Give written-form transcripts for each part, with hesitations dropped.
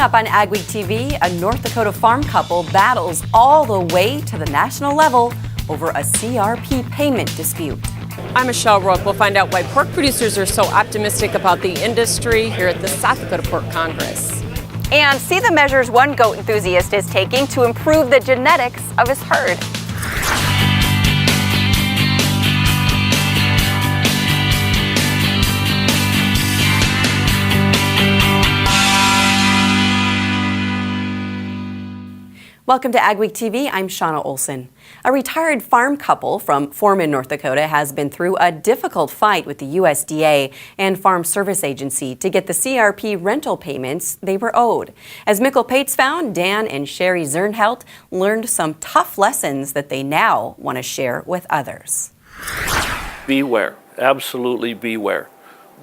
up on AgweekTV, a North Dakota farm couple battles all the way to the national level over a CRP payment dispute. I'm Michelle Roque. We'll find out why pork producers are so optimistic about the industry here at the South Dakota Pork Congress. And see the measures one goat enthusiast is taking to improve the genetics of his herd. Welcome to AgweekTV. I'm Shauna Olson. A retired farm couple from Foreman, North Dakota has been through a difficult fight with the USDA and Farm Service Agency to get the CRP rental payments they were owed. As Mikkel Pates found, Dan and Sherry Zernhelt learned some tough lessons that they now want to share with others. Beware, absolutely beware.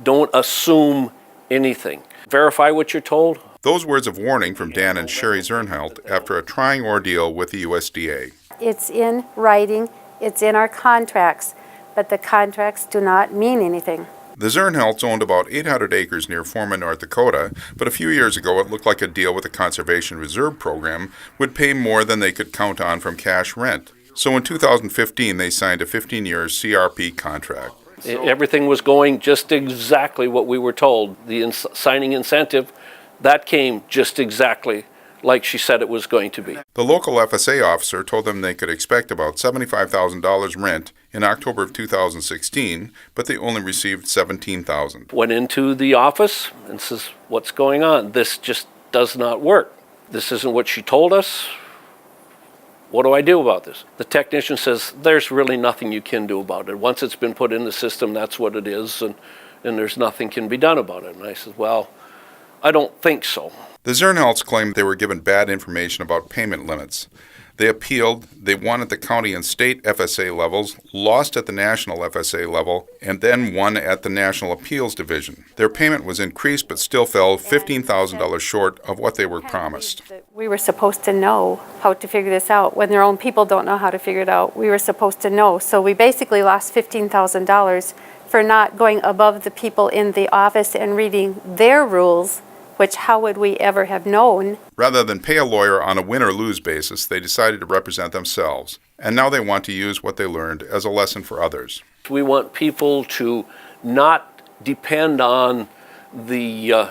Don't assume anything. Verify what you're told. Those words of warning from Dan and Sherry Zernhelt after a trying ordeal with the USDA. It's in writing, it's in our contracts, but the contracts do not mean anything. The Zernhelts owned about 800 acres near Foreman, North Dakota, but a few years ago it looked like a deal with the Conservation Reserve Program would pay more than they could count on from cash rent. So in 2015 they signed a 15-year CRP contract. Everything was going just exactly what we were told. The signing incentive, that came just exactly like she said it was going to be. The local FSA officer told them they could expect about $75,000 rent in October of 2016, but they only received $17,000. Went into the office and says, what's going on? This just does not work. This isn't what she told us. What do I do about this? The technician says, there's really nothing you can do about it. Once it's been put in the system, that's what it is, and there's nothing can be done about it. And I said, well, I don't think so. The Zernhelts claimed they were given bad information about payment limits. They appealed, they won at the county and state FSA levels, lost at the national FSA level, and then won at the National Appeals Division. Their payment was increased but still fell $15,000 short of what they were promised. We were supposed to know how to figure this out. When their own people don't know how to figure it out, we were supposed to know. So we basically lost $15,000 for not going above the people in the office and reading their rules, which how would we ever have known? Rather than pay a lawyer on a win or lose basis, they decided to represent themselves. And now they want to use what they learned as a lesson for others. We want people to not depend on the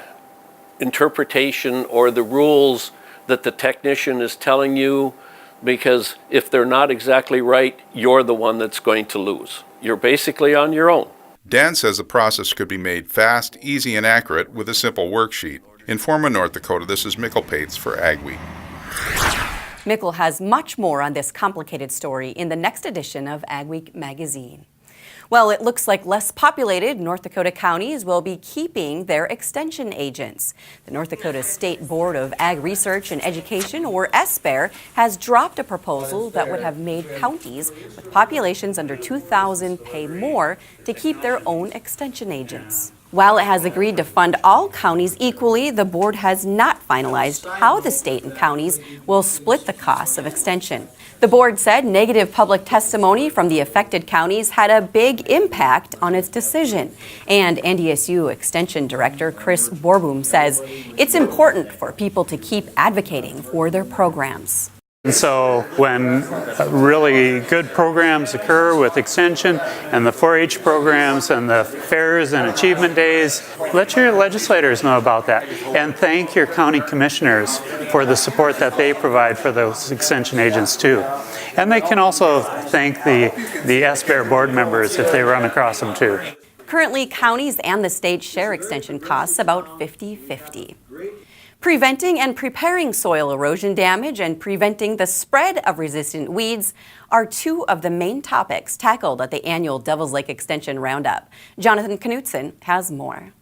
interpretation or the rules that the technician is telling you, because if they're not exactly right, you're the one that's going to lose. You're basically on your own. Dan says the process could be made fast, easy, and accurate with a simple worksheet. In Foreman, North Dakota, this is Mikkel Pates for AgWeek. Mikkel has much more on this complicated story in the next edition of AgWeek magazine. Well, it looks like less populated North Dakota counties will be keeping their extension agents. The North Dakota State Board of Ag Research and Education, or SBARE, has dropped a proposal that would have made counties with populations under 2,000 pay more to keep their own extension agents. While it has agreed to fund all counties equally, the board has not finalized how the state and counties will split the costs of extension. The board said negative public testimony from the affected counties had a big impact on its decision. And NDSU Extension Director Chris Borboom says it's important for people to keep advocating for their programs. And so when really good programs occur with Extension and the 4-H programs and the fairs and achievement days, let your legislators know about that. And thank your county commissioners for the support that they provide for those Extension agents too. And they can also thank the SBARE board members if they run across them too. Currently, counties and the state share extension costs about 50-50. Preventing and preparing soil erosion damage and preventing the spread of resistant weeds are two of the main topics tackled at the annual Devils Lake Extension Roundup. Jonathan Knutson has more.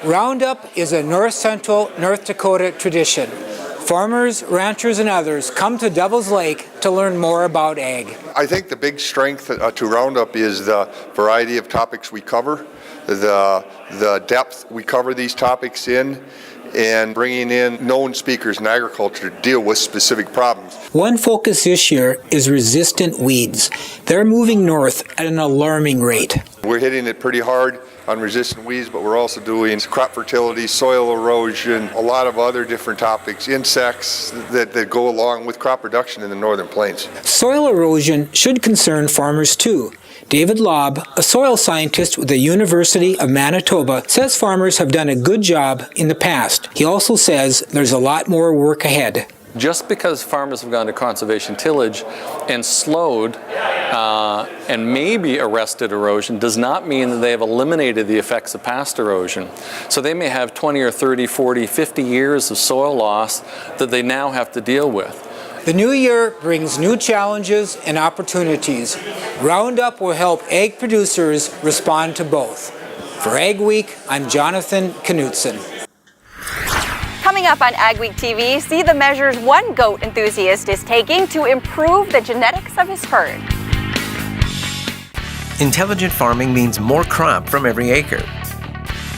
Roundup is a north-central North Dakota tradition. Farmers, ranchers, and others come to Devils Lake to learn more about ag. I think the big strength to Roundup is the variety of topics we cover, the depth we cover these topics in, and bringing in known speakers in agriculture to deal with specific problems. One focus this year is resistant weeds. They're moving north at an alarming rate. We're hitting it pretty hard on resistant weeds, but we're also doing crop fertility, soil erosion, a lot of other different topics, insects that go along with crop production in the northern plains. Soil erosion should concern farmers too. David Lobb, a soil scientist with the University of Manitoba, says farmers have done a good job in the past. He also says there's a lot more work ahead. Just because farmers have gone to conservation tillage and slowed and maybe arrested erosion does not mean that they have eliminated the effects of past erosion. So they may have 20 or 30, 40, 50 years of soil loss that they now have to deal with. The new year brings new challenges and opportunities. Roundup will help ag producers respond to both. For Ag Week, I'm Jonathan Knutson. Coming up on AgweekTV, see the measures one goat enthusiast is taking to improve the genetics of his herd. Intelligent farming means more crop from every acre.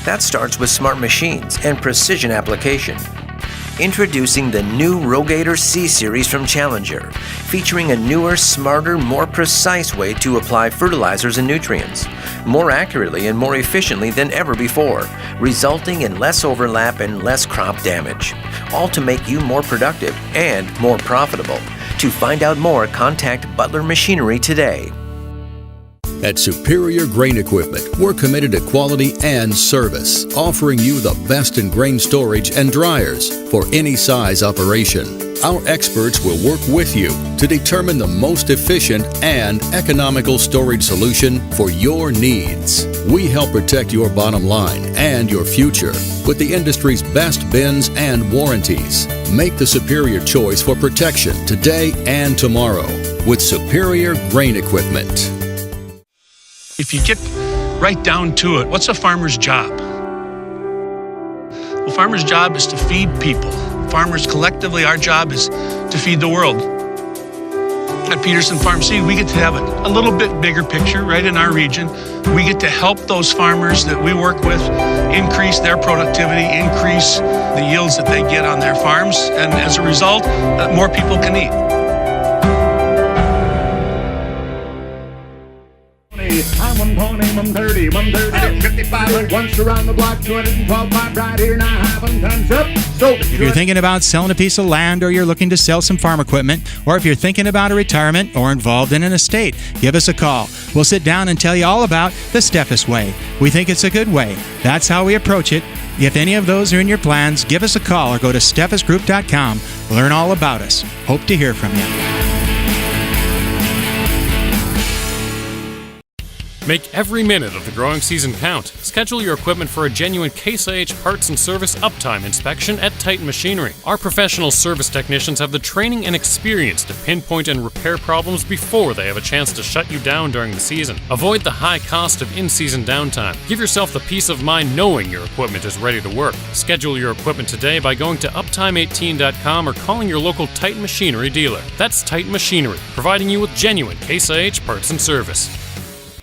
That starts with smart machines and precision application. Introducing the new Rogator C-Series from Challenger, featuring a newer, smarter, more precise way to apply fertilizers and nutrients, more accurately and more efficiently than ever before, resulting in less overlap and less crop damage, all to make you more productive and more profitable. To find out more, contact Butler Machinery today. At Superior Grain Equipment, we're committed to quality and service, offering you the best in grain storage and dryers for any size operation. Our experts will work with you to determine the most efficient and economical storage solution for your needs. We help protect your bottom line and your future with the industry's best bins and warranties. Make the superior choice for protection today and tomorrow with Superior Grain Equipment. If you get right down to it, what's a farmer's job? Well, farmer's job is to feed people. Farmers collectively, our job is to feed the world. At Peterson Farm Seed, we get to have a little bit bigger picture right in our region. We get to help those farmers that we work with increase their productivity, increase the yields that they get on their farms, and as a result, more people can eat. I'm 120, 130, 130, 55, once around the block, 212 pipe right here, now having tons up. So if you're thinking about selling a piece of land, or you're looking to sell some farm equipment, or if you're thinking about a retirement or involved in an estate, give us a call. We'll sit down and tell you all about the Steffes way. We think it's a good way. That's how we approach it. If any of those are in your plans, give us a call or go to steffesgroup.com. Learn all about us. Hope to hear from you. Make every minute of the growing season count. Schedule your equipment for a genuine Case IH parts and service uptime inspection at Titan Machinery. Our professional service technicians have the training and experience to pinpoint and repair problems before they have a chance to shut you down during the season. Avoid the high cost of in-season downtime. Give yourself the peace of mind knowing your equipment is ready to work. Schedule your equipment today by going to uptime18.com or calling your local Titan Machinery dealer. That's Titan Machinery, providing you with genuine Case IH parts and service.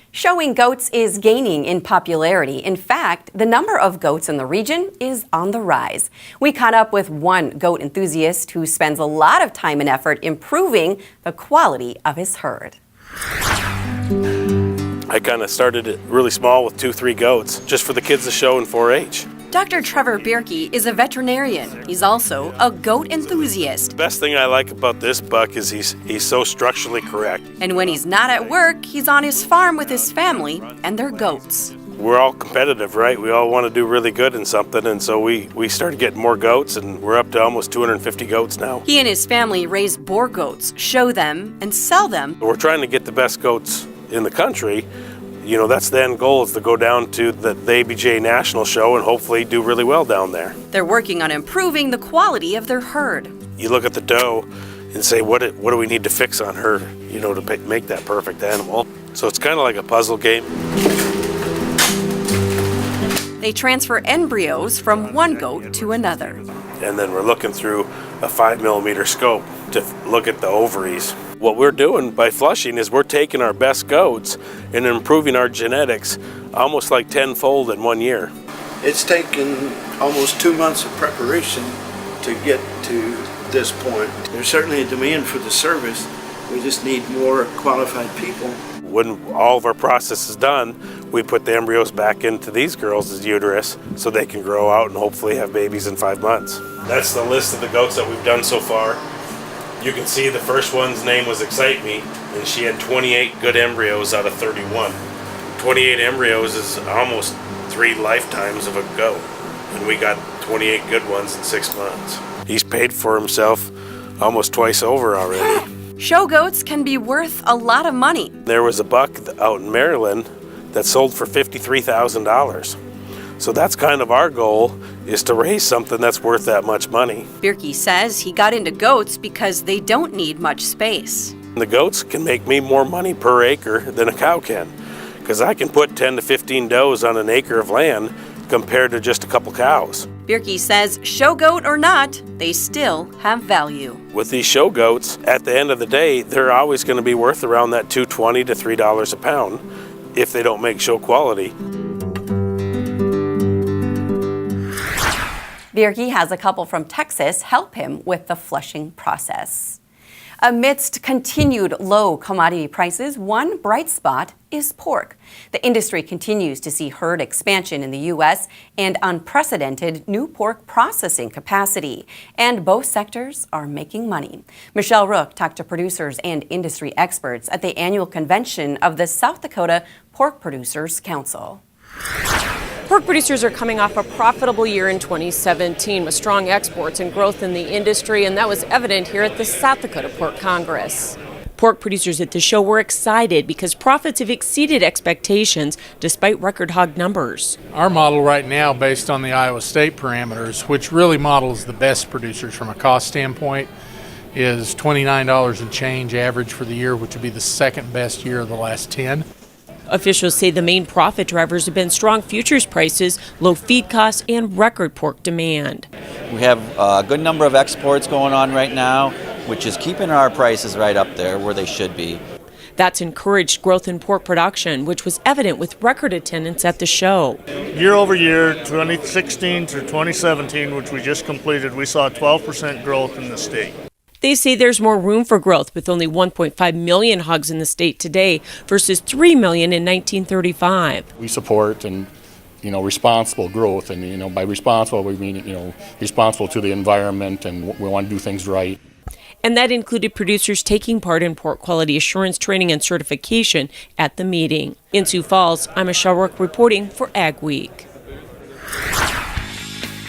Showing goats is gaining in popularity. In fact, the number of goats in the region is on the rise. We caught up with one goat enthusiast who spends a lot of time and effort improving the quality of his herd. I kind of started it really small with 2-3 goats, just for the kids to show in 4-H. Dr. Trevor Bierke is a veterinarian. He's also a goat enthusiast. The best thing I like about this buck is he's so structurally correct. And when he's not at work, he's on his farm with his family and their goats. We're all competitive, right? We all want to do really good in something, and so we started getting more goats, and we're up to almost 250 goats now. He and his family raise boar goats, show them, and sell them. We're trying to get the best goats in the country. You know, that's the end goal, is to go down to the ABJ National Show and hopefully do really well down there. They're working on improving the quality of their herd. You look at the doe and say, what do we need to fix on her, you know, to make that perfect animal? So it's kind of like a puzzle game. They transfer embryos from one goat to another. And then we're looking through a 5mm scope to look at the ovaries. What we're doing by flushing is we're taking our best goats and improving our genetics almost like tenfold in 1 year. It's taken almost 2 months of preparation to get to this point. There's certainly a demand for the service. We just need more qualified people. When all of our process is done, we put the embryos back into these girls' uterus so they can grow out and hopefully have babies in 5 months. That's the list of the goats that we've done so far. You can see the first one's name was Excite Me, and she had 28 good embryos out of 31. 28 embryos is almost 3 lifetimes of a goat, and we got 28 good ones in 6 months. He's paid for himself almost twice over already. Show goats can be worth a lot of money. There was a buck out in Maryland that sold for $53,000. So that's kind of our goal, is to raise something that's worth that much money. Birke says he got into goats because they don't need much space. The goats can make me more money per acre than a cow can, because I can put 10 to 15 does on an acre of land compared to just a couple cows. Birke says show goat or not, they still have value. With these show goats, at the end of the day, they're always going to be worth around that $2.20 to $3 a pound if they don't make show quality. Birke has a couple from Texas help him with the flushing process. Amidst continued low commodity prices, one bright spot is pork. The industry continues to see herd expansion in the U.S. and unprecedented new pork processing capacity, and both sectors are making money. Michelle Rook talked to producers and industry experts at the annual convention of the South Dakota Pork Producers Council. Pork producers are coming off a profitable year in 2017 with strong exports and growth in the industry, and that was evident here at the South Dakota Pork Congress. Pork producers at the show were excited because profits have exceeded expectations despite record hog numbers. Our model right now, based on the Iowa State parameters, which really models the best producers from a cost standpoint, is $29 and change average for the year, which would be the second best year of the last 10. Officials say the main profit drivers have been strong futures prices, low feed costs, and record pork demand. We have a good number of exports going on right now, which is keeping our prices right up there where they should be. That's encouraged growth in pork production, which was evident with record attendance at the show. Year over year, 2016 to 2017, which we just completed, we saw 12% growth in the state. They say there's more room for growth with only 1.5 million hogs in the state today versus 3 million in 1935. We support responsible growth, and by responsible we mean responsible to the environment, and we want to do things right. And that included producers taking part in pork quality assurance training and certification at the meeting. In Sioux Falls, I'm Michelle Rook reporting for Ag Week.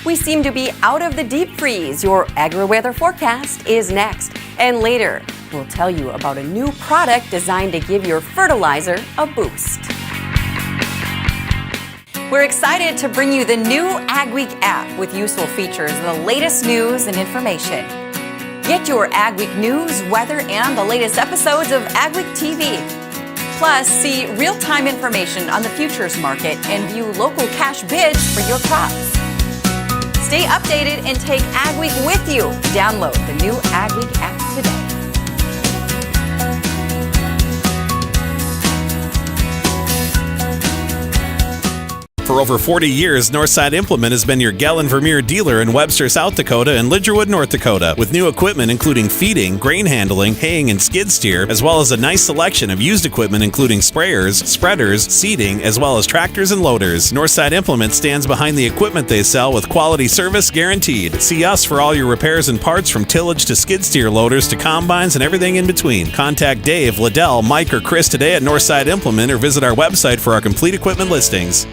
We seem to be out of the deep freeze. Your agri-weather forecast is next. And later, we'll tell you about a new product designed to give your fertilizer a boost. We're excited to bring you the new Ag Week app with useful features, the latest news and information. Get your Ag Week news, weather, and the latest episodes of AgweekTV. Plus, see real-time information on the futures market and view local cash bids for your crops. Stay updated and take Ag Week with you. Download the new Ag Week app today. For over 40 years, Northside Implement has been your Gell and Vermeer dealer in Webster, South Dakota and Lidgerwood, North Dakota, with new equipment including feeding, grain handling, haying, and skid steer, as well as a nice selection of used equipment including sprayers, spreaders, seeding, as well as tractors and loaders. Northside Implement stands behind the equipment they sell with quality service guaranteed. See us for all your repairs and parts from tillage to skid steer loaders to combines and everything in between. Contact Dave, Liddell, Mike, or Chris today at Northside Implement or visit our website for our complete equipment listings.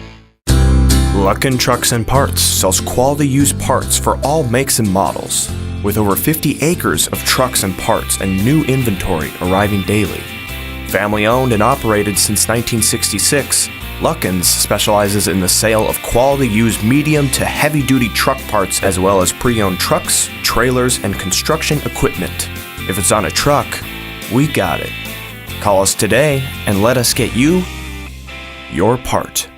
Luckin Trucks and Parts sells quality used parts for all makes and models. With over 50 acres of trucks and parts and new inventory arriving daily. Family owned and operated since 1966, Luckin's specializes in the sale of quality used medium to heavy duty truck parts as well as pre-owned trucks, trailers, and construction equipment. If it's on a truck, we got it. Call us today and let us get you your part.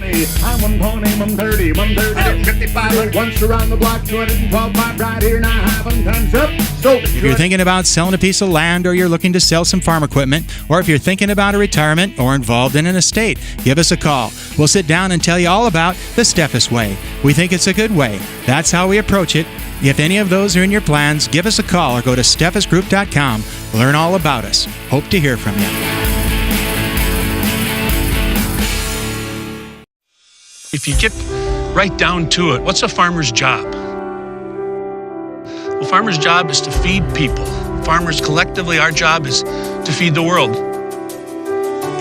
I'm 120, 130, 130, 55, once around the block, 212 pipe right here, now have them times up. So if you're thinking about selling a piece of land, or you're looking to sell some farm equipment, or if you're thinking about a retirement or involved in an estate, give us a call. We'll sit down and tell you all about the Steffes way. We think it's a good way. That's how we approach it. If any of those are in your plans, give us a call or go to steffesgroup.com. Learn all about us. Hope to hear from you. If you get right down to it, what's a farmer's job? Well, farmer's job is to feed people. Farmers collectively, our job is to feed the world.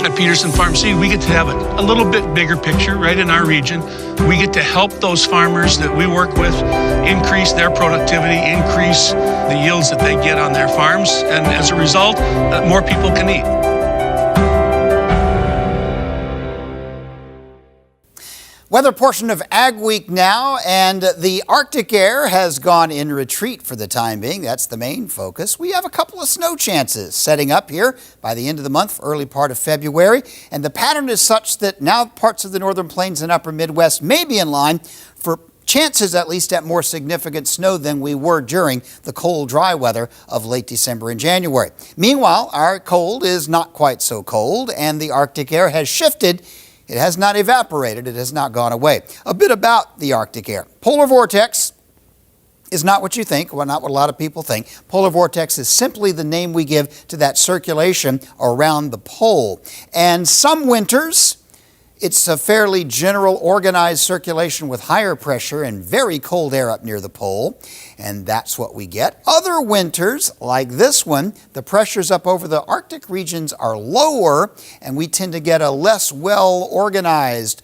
At Peterson Farm Seed, we get to have a little bit bigger picture right in our region. We get to help those farmers that we work with increase their productivity, increase the yields that they get on their farms, and as a result, more people can eat. Weather portion of Ag Week now, and the Arctic air has gone in retreat for the time being. That's the main focus. We have a couple of snow chances setting up here by the end of the month, early part of February, and the pattern is such that now parts of the northern plains and upper Midwest may be in line for chances at least at more significant snow than we were during the cold, dry weather of late December and January. Meanwhile, our cold is not quite so cold, and the Arctic air has shifted. It has not evaporated. It has not gone away. A bit about the Arctic air. Polar vortex is not what you think, well, not what a lot of people think. Polar vortex is simply the name we give to that circulation around the pole. And some winters, it's a fairly general organized circulation with higher pressure and very cold air up near the pole, and that's what we get. Other winters, like this one, the pressures up over the Arctic regions are lower, and we tend to get a less well-organized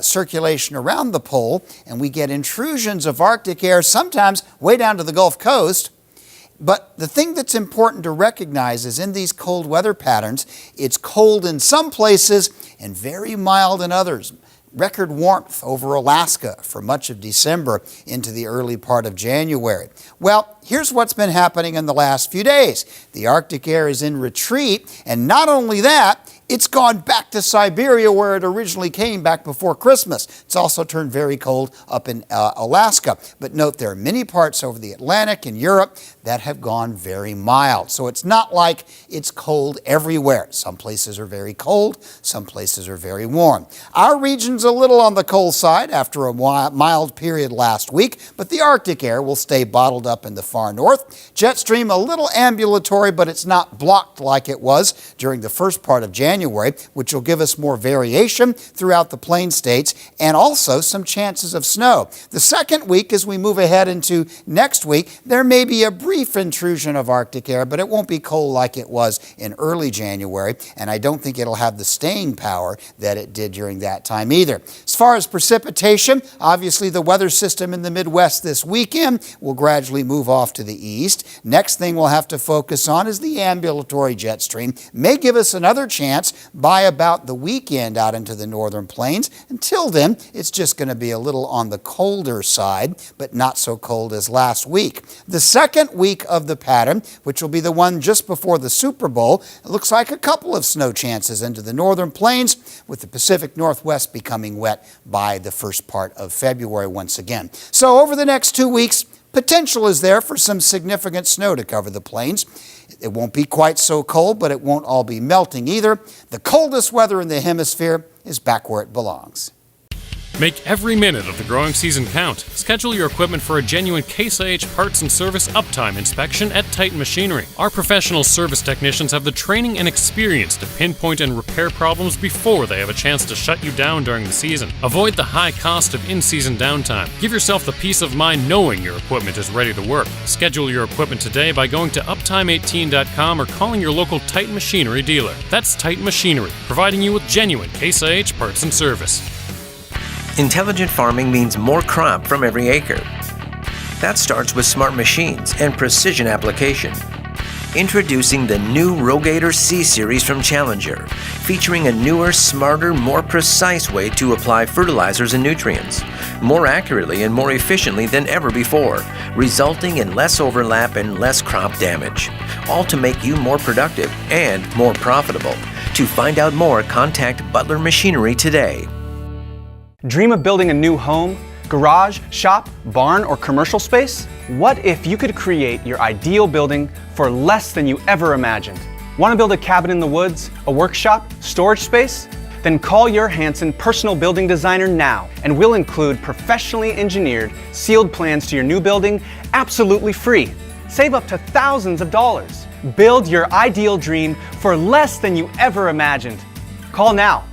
circulation around the pole, and we get intrusions of Arctic air, sometimes way down to the Gulf Coast. But the thing that's important to recognize is in these cold weather patterns, it's cold in some places and very mild in others. Record warmth over Alaska for much of December into the early part of January. Well, here's what's been happening in the last few days. The Arctic air is in retreat, and not only that, it's gone back to Siberia where it originally came back before Christmas. It's also turned very cold up in Alaska. But note there are many parts over the Atlantic and Europe that have gone very mild. So it's not like it's cold everywhere. Some places are very cold, some places are very warm. Our region's a little on the cold side after a mild period last week, but the Arctic air will stay bottled up in the far north. Jet stream a little ambulatory, but it's not blocked like it was during the first part of January, which will give us more variation throughout the plain states and also some chances of snow. The second week, as we move ahead into next week, there may be a brief intrusion of Arctic air, but it won't be cold like it was in early January, and I don't think it'll have the staying power that it did during that time either. As far as precipitation, obviously the weather system in the Midwest this weekend will gradually move off to the east. Next thing we'll have to focus on is the ambulatory jet stream. May give us another chance by about the weekend out into the northern plains. Until then, it's just going to be a little on the colder side, but not so cold as last week. The second week of the pattern, which will be the one just before the Super Bowl, it looks like a couple of snow chances into the northern plains, with the Pacific Northwest becoming wet by the first part of February once again. So over the next 2 weeks, potential is there for some significant snow to cover the plains. It won't be quite so cold, but it won't all be melting either. The coldest weather in the hemisphere is back where it belongs. Make every minute of the growing season count. Schedule your equipment for a genuine Case IH parts and service uptime inspection at Titan Machinery. Our professional service technicians have the training and experience to pinpoint and repair problems before they have a chance to shut you down during the season. Avoid the high cost of in-season downtime. Give yourself the peace of mind knowing your equipment is ready to work. Schedule your equipment today by going to uptime18.com or calling your local Titan Machinery dealer. That's Titan Machinery, providing you with genuine Case IH parts and service. Intelligent farming means more crop from every acre. That starts with smart machines and precision application. Introducing the new Rogator C-Series from Challenger, featuring a newer, smarter, more precise way to apply fertilizers and nutrients, more accurately and more efficiently than ever before, resulting in less overlap and less crop damage, all to make you more productive and more profitable. To find out more, contact Butler Machinery today. Dream of building a new home, garage, shop, barn, or commercial space? What if you could create your ideal building for less than you ever imagined? Want to build a cabin in the woods, a workshop, storage space? Then call your Hanson personal building designer now, and we'll include professionally engineered, sealed plans to your new building absolutely free. Save up to thousands of dollars. Build your ideal dream for less than you ever imagined. Call now.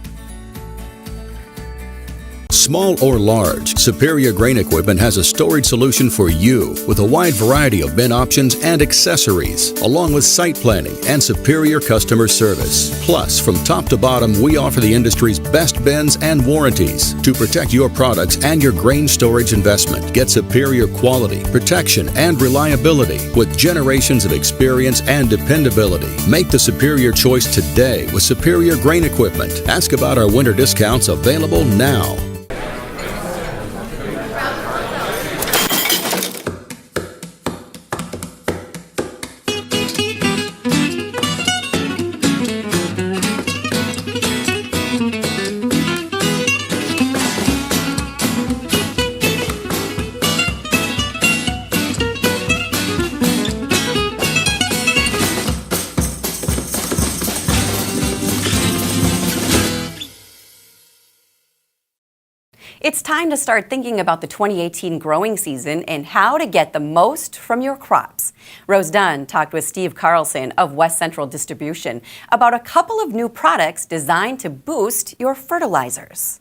Small or large, Superior Grain Equipment has a storage solution for you with a wide variety of bin options and accessories, along with site planning and superior customer service. Plus, from top to bottom, we offer the industry's best bins and warranties to protect your products and your grain storage investment. Get superior quality, protection, and reliability with generations of experience and dependability. Make the superior choice today with Superior Grain Equipment. Ask about our winter discounts available now. It's time to start thinking about the 2018 growing season and how to get the most from your crops. Rose Dunn talked with Steve Carlson of West Central Distribution about a couple of new products designed to boost your fertilizers.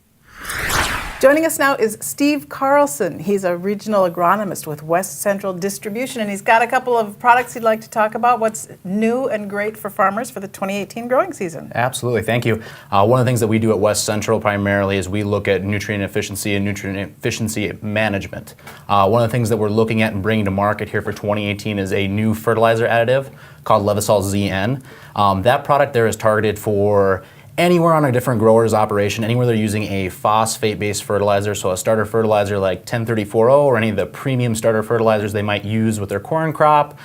Joining us now is Steve Carlson. He's a regional agronomist with West Central Distribution, and he's got a couple of products he'd like to talk about. What's new and great for farmers for the 2018 growing season? Absolutely, thank you. One of the things that we do at West Central primarily is we look at nutrient efficiency and nutrient efficiency management. One of the things that we're looking at and bringing to market here for 2018 is a new fertilizer additive called Levosol ZN. That product there is targeted for anywhere on a different grower's operation, anywhere they're using a phosphate-based fertilizer, so a starter fertilizer like 1034O or any of the premium starter fertilizers they might use with their corn crop,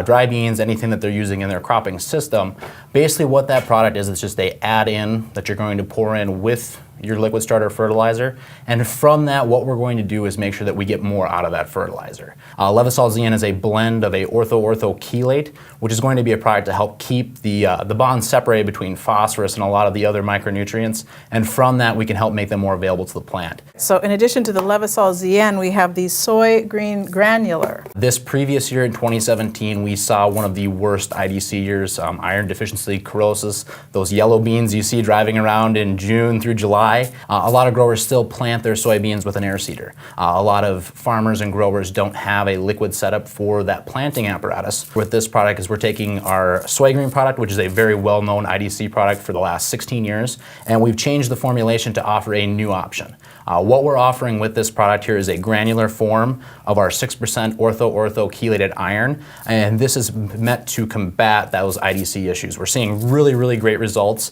dry beans, anything that they're using in their cropping system. Basically what that product is, it's just a add-in that you're going to pour in with your liquid starter fertilizer, and from that what we're going to do is make sure that we get more out of that fertilizer. Levosol ZN is a blend of a ortho-ortho-chelate, which is going to be a product to help keep the bond separated between phosphorus and a lot of the other micronutrients, and from that we can help make them more available to the plant. So in addition to the Levosol ZN, we have the soy green granular. This previous year in 2017 we saw one of the worst IDC years, iron deficiency cirrhosis, those yellow beans you see driving around in June through July. A lot of growers still plant their soybeans with an air seeder. A lot of farmers and growers don't have a liquid setup for that planting apparatus. With this product is we're taking our soy green product, which is a very well-known IDC product for the last 16 years, and we've changed the formulation to offer a new option. What we're offering with this product here is a granular form of our 6% ortho-ortho-chelated iron, and this is meant to combat those IDC issues. We're seeing really, really great results.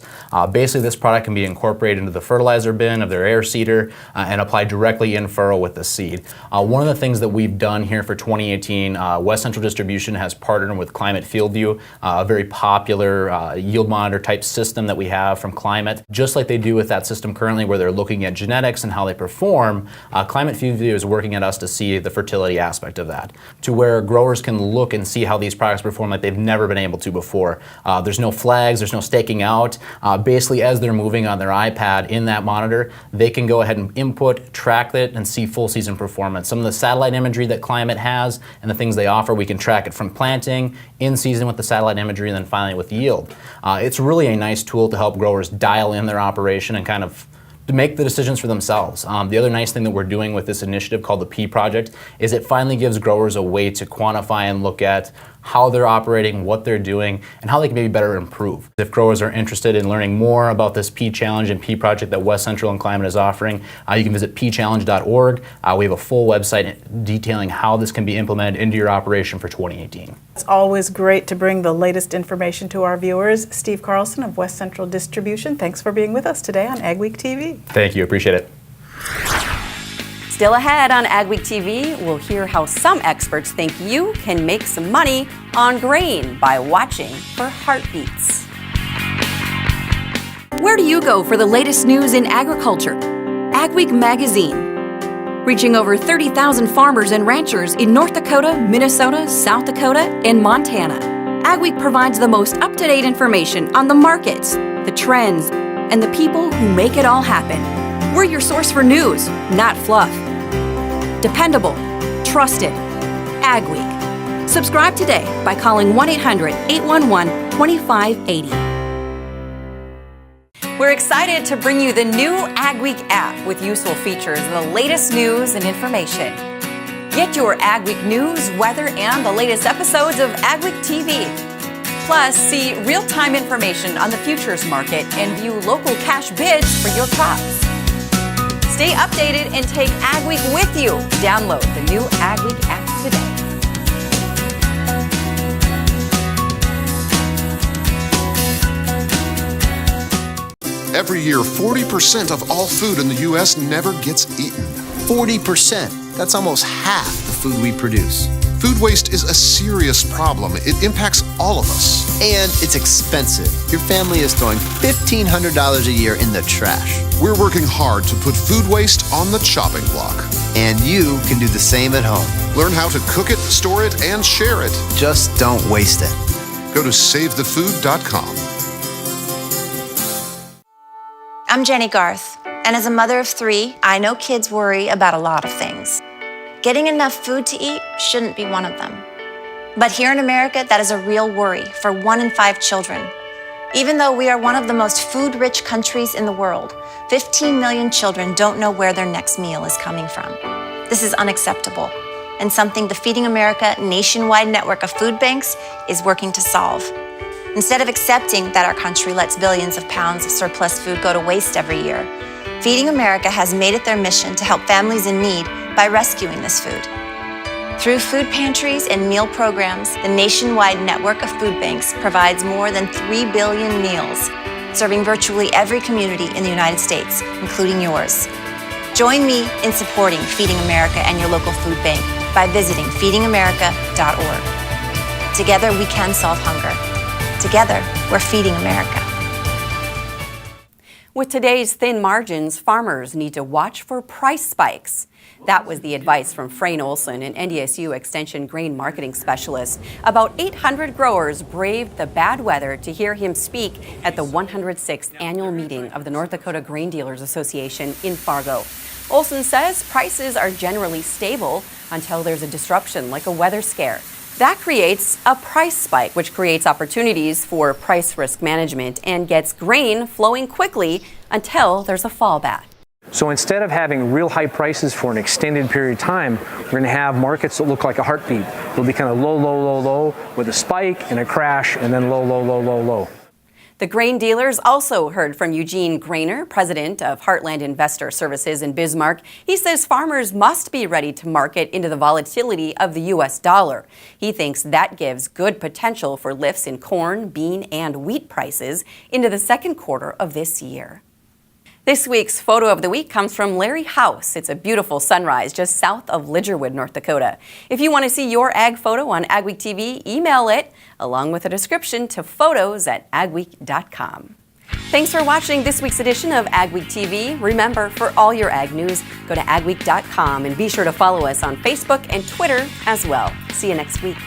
Basically, this product can be incorporated into the fertilizer bin of their air seeder and applied directly in furrow with the seed. One of the things that we've done here for 2018, West Central Distribution has partnered with Climate FieldView, a very popular yield monitor type system that we have from Climate. Just like they do with that system currently where they're looking at genetics and how they perform, Climate FieldView is working at us to see the fertility aspect of that, to where growers can look and see how these products perform like they've never been able to before. There's no flags, there's no staking out. Basically, as they're moving on their iPad in that monitor, they can go ahead and input, track it, and see full season performance. Some of the satellite imagery that Climate has and the things they offer, we can track it from planting, in season with the satellite imagery, and then finally with yield. It's really a nice tool to help growers dial in their operation and kind of to make the decisions for themselves. The other nice thing that we're doing with this initiative called the P Project is it finally gives growers a way to quantify and look at how they're operating, what they're doing, and how they can maybe better improve. If growers are interested in learning more about this P Challenge and P Project that West Central and Climate is offering, you can visit pchallenge.org. We have a full website detailing how this can be implemented into your operation for 2018. It's always great to bring the latest information to our viewers. Steve Carlson of West Central Distribution, thanks for being with us today on AgweekTV. Thank you, appreciate it. Still ahead on AgweekTV, we'll hear how some experts think you can make some money on grain by watching for heartbeats. Where do you go for the latest news in agriculture? Agweek Magazine. Reaching over 30,000 farmers and ranchers in North Dakota, Minnesota, South Dakota, and Montana. Agweek provides the most up-to-date information on the markets, the trends, and the people who make it all happen. We're your source for news, not fluff. Dependable, trusted, Agweek. Subscribe today by calling 1-800-811-2580. We're excited to bring you the new AgWeek app with useful features and the latest news and information. Get your AgWeek news, weather, and the latest episodes of AgweekTV. Plus, see real-time information on the futures market and view local cash bids for your crops. Stay updated and take AgWeek with you. Download the new AgWeek app today. Every year, 40% of all food in the U.S. never gets eaten. 40%. That's almost half the food we produce. Food waste is a serious problem. It impacts all of us. And it's expensive. Your family is throwing $1,500 a year in the trash. We're working hard to put food waste on the chopping block. And you can do the same at home. Learn how to cook it, store it, and share it. Just don't waste it. Go to SaveTheFood.com. I'm Jenny Garth, and as a mother of 3, I know kids worry about a lot of things. Getting enough food to eat shouldn't be one of them. But here in America, that is a real worry for 1 in 5 children. Even though we are one of the most food-rich countries in the world, 15 million children don't know where their next meal is coming from. This is unacceptable, and something the Feeding America nationwide network of food banks is working to solve. Instead of accepting that our country lets billions of pounds of surplus food go to waste every year, Feeding America has made it their mission to help families in need by rescuing this food. Through food pantries and meal programs, the nationwide network of food banks provides more than 3 billion meals, serving virtually every community in the United States, including yours. Join me in supporting Feeding America and your local food bank by visiting feedingamerica.org. Together we can solve hunger. Together, we're feeding America. With today's thin margins, farmers need to watch for price spikes. That was the advice from Frayne Olson, an NDSU Extension grain marketing specialist. About 800 growers braved the bad weather to hear him speak at the 106th annual meeting of the North Dakota Grain Dealers Association in Fargo. Olson says prices are generally stable until there's a disruption like a weather scare. That creates a price spike, which creates opportunities for price risk management and gets grain flowing quickly until there's a fallback. So instead of having real high prices for an extended period of time, we're going to have markets that look like a heartbeat. They'll be kind of low, low, low, low, with a spike and a crash, and then low, low, low, low, low. The grain dealers also heard from Eugene Grainer, president of Heartland Investor Services in Bismarck. He says farmers must be ready to market into the volatility of the U.S. dollar. He thinks that gives good potential for lifts in corn, bean, and wheat prices into the second quarter of this year. This week's photo of the week comes from Larry House. It's a beautiful sunrise just south of Lidgerwood, North Dakota. If you want to see your ag photo on AgweekTV, email it along with a description to photos@agweek.com. Thanks for watching this week's edition of AgweekTV. Remember, for all your ag news, go to agweek.com and be sure to follow us on Facebook and Twitter as well. See you next week.